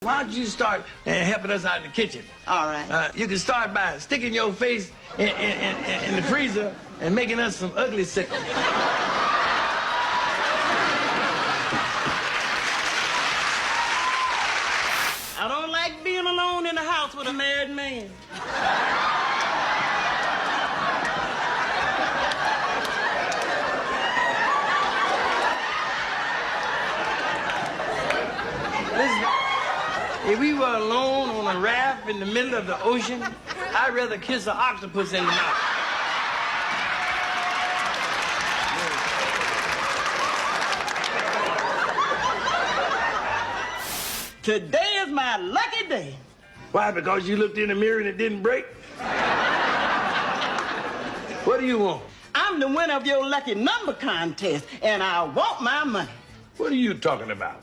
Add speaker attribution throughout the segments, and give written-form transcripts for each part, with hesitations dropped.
Speaker 1: why don't you start helping us out in the kitchen?
Speaker 2: All right.
Speaker 1: You can start by sticking your face in the freezer and making us some ugly sickles.
Speaker 2: I don't like being alone in the house with a married man.
Speaker 1: Listen, if we were alone on a raft in the middle of the ocean, I'd rather kiss an octopus in the mouth.
Speaker 2: Today is my lucky day.
Speaker 1: Why? Because you looked in the mirror and it didn't break? What do you want?
Speaker 2: I'm the winner of your lucky number contest, and I want my money.
Speaker 1: What are you talking about?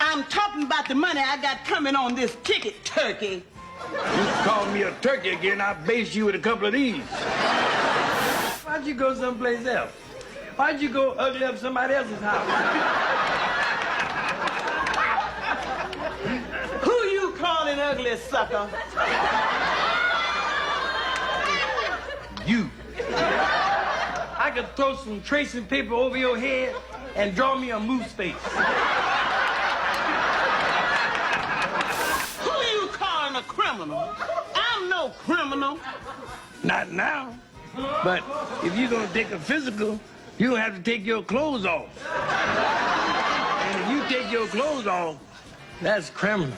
Speaker 2: I'm talking about the money I got coming on this ticket, turkey.
Speaker 1: You call me a turkey again, I'll base you with a couple of these. Why'd you go someplace else? Why'd you go ugly up somebody else's house?
Speaker 2: Who you calling ugly, sucker?
Speaker 1: You. I could throw some tracing paper over your head and draw me a moose face.
Speaker 2: Who you calling a criminal? I'm no criminal.
Speaker 1: Not now. But if you're gonna take a physical, you're gonna have to take your clothes off. And if you take your clothes off, that's criminal.